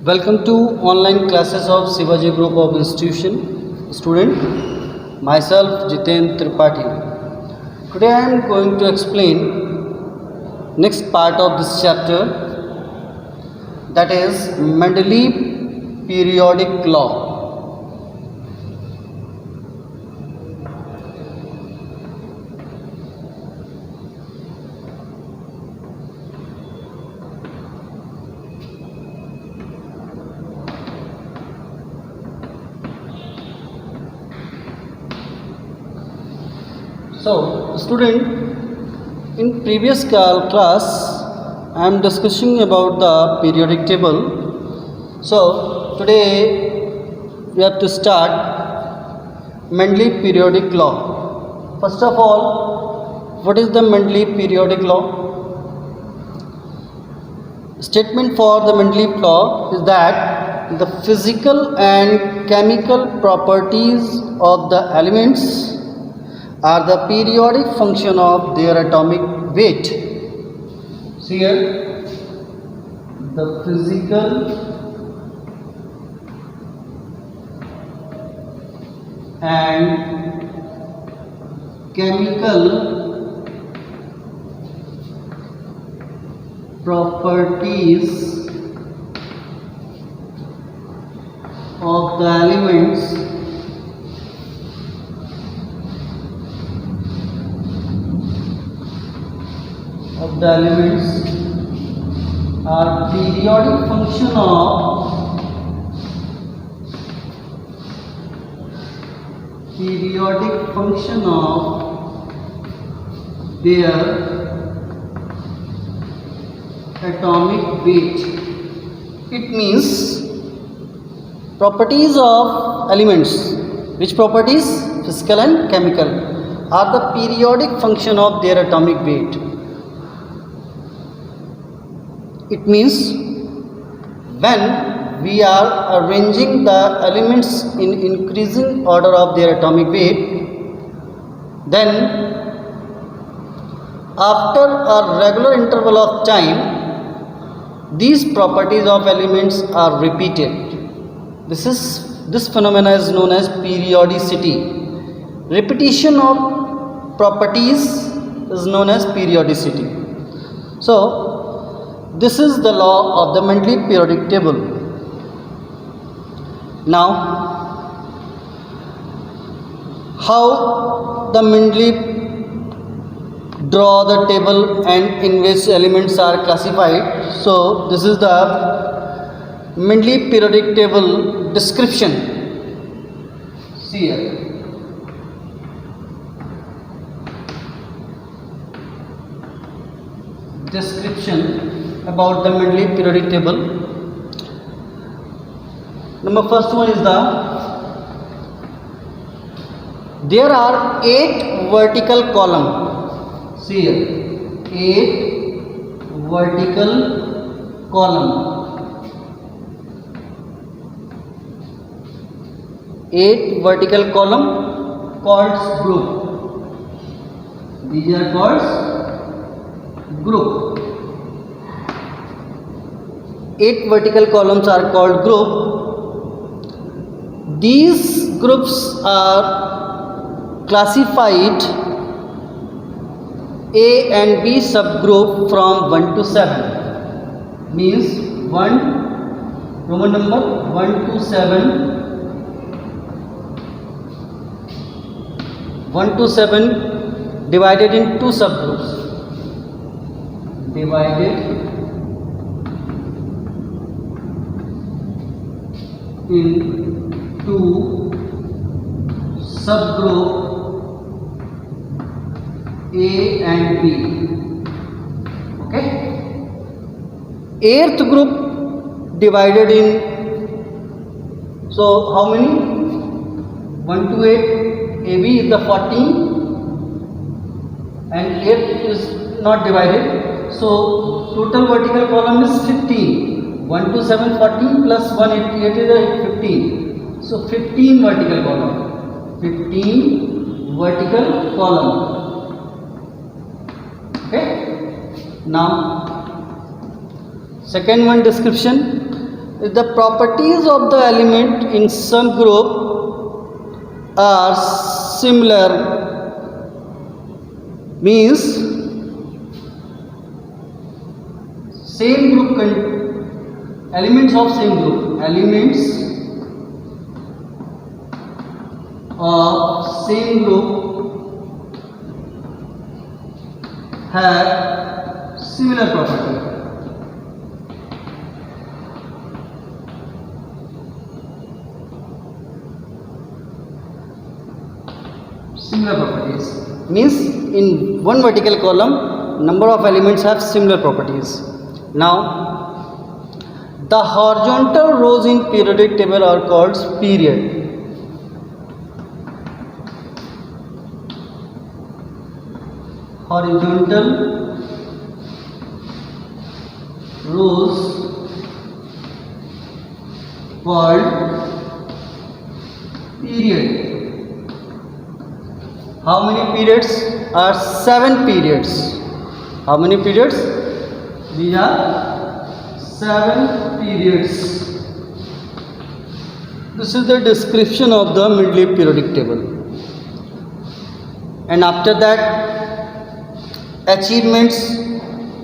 Welcome to online classes of Shivaji Group of Institution. Student, myself Jiten Tripathi. Today I am going to explain next part of this chapter, that is Mendeleev periodic law. So, student, in previous class, I am discussing about the periodic table. So, today we have to start Mendeleev periodic law. First of all, what is the Mendeleev periodic law? Statement for the Mendeleev law is that the physical and chemical properties of the elements are the periodic function of their atomic weight. See here, the physical and chemical properties of the elements are periodic function of their atomic weight. It means properties of elements. Which properties? Physical and chemical are the periodic function of their atomic weight. It means when we are arranging the elements in increasing order of their atomic weight, then after a regular interval of time, these properties of elements are repeated. This phenomena is known as periodicity. Repetition of properties is known as periodicity. So, this is the law of the Mendeleev periodic table. Now, how the Mendeleev draw the table and in which elements are classified? So, this is the Mendeleev periodic table description. See here. Description about the Mendeleev periodic table. Number first one is there are 8 vertical column. See here, 8 vertical column. 8 vertical column called group. These are called group. 8 vertical columns are called group. These groups are classified A and B subgroup from 1 to 7. Means 1, Roman number 1 to 7. 1 to 7 divided in 2 subgroups. Divided in 2 subgroup A and B. Okay. 8th group divided in, so how many? 1 to 8. AB is the 14 and 8 is not divided. So total vertical column is 15. 1 to 7, 14 plus 1, 8 is 15. So 15 vertical column. 15 vertical column. Okay. Now, second one description. if the properties of the element in some group are similar, means same group elements of same group have similar property. Similar properties means in one vertical column number of elements have similar properties. Now the horizontal rows in periodic table are called period. Horizontal rows called period. How many periods? Are 7 periods. How many periods? These are 7 periods. This is the description of the Mendeleev periodic table. And after that, achievements.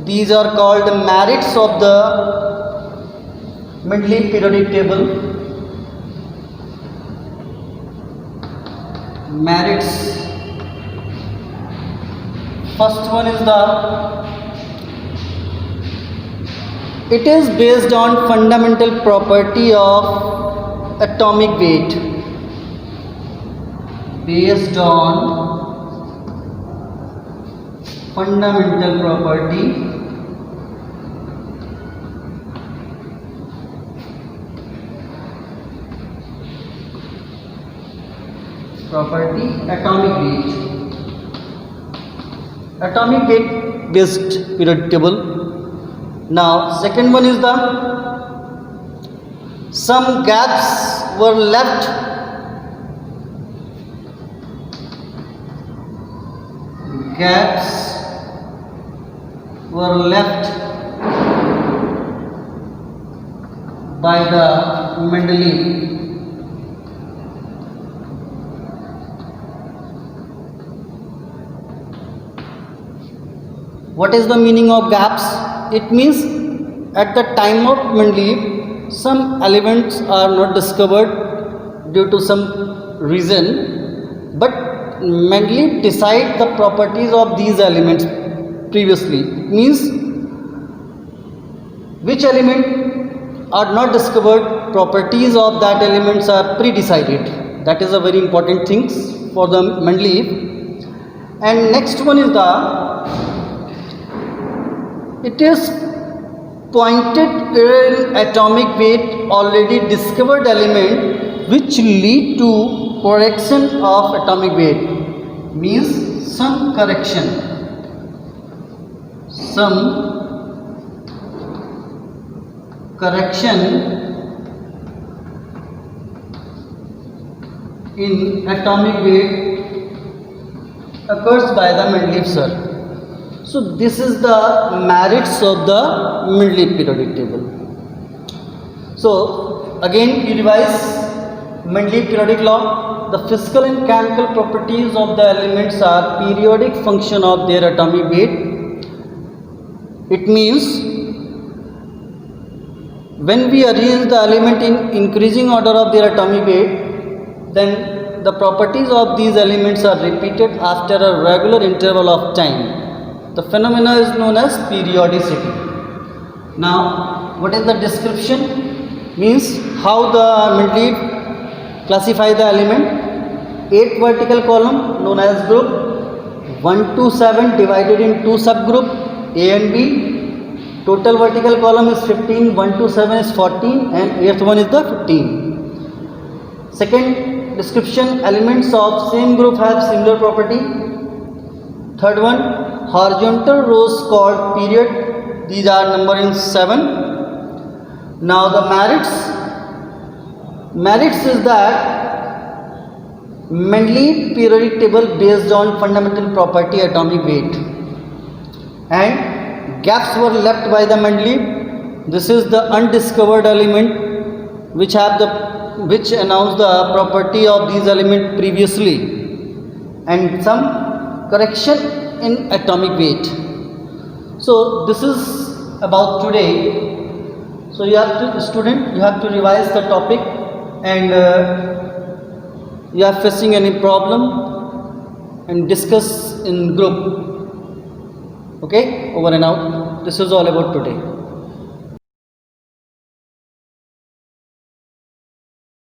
These are called merits of the Mendeleev periodic table. Merits. First one is it is based on fundamental property of atomic weight. Based on fundamental property atomic weight. Atomic weight based periodic table. Now second one is some gaps were left by the Mendeleev. What is the meaning of gaps? It means at the time of Mendeleev, some elements are not discovered due to some reason, but Mendeleev decide the properties of these elements previously. It means which element are not discovered, properties of that elements are pre-decided. That is a very important thing for the Mendeleev. And next one is it is pointed in atomic weight already discovered element which lead to correction of atomic weight, means some correction in atomic weight occurs by the Mendeleev sir. So this is the merits of the Mendeleev periodic table. So again we revise Mendeleev periodic law. The physical and chemical properties of the elements are periodic function of their atomic weight. It means when we arrange the element in increasing order of their atomic weight, then the properties of these elements are repeated after a regular interval of time. The phenomena is known as periodicity. Now, what is the description? Means how the Mendeleev classify the element. 8 vertical column known as group, 1 to 7 divided in 2 subgroup A and B. Total vertical column is 15, 1 to 7 is 14 and 8th one is the 15. Second description, elements of same group have similar property. Third one, horizontal rows called period. These are number in 7. Now the merits is that Mendeleev periodic table based on fundamental property atomic weight, and gaps were left by the Mendeleev This is the undiscovered element which announce the property of these element previously, and some correction in atomic weight. So this is about today. So you have to revise the topic, and you are facing any problem and discuss in group. Okay, over and out. This is all about today.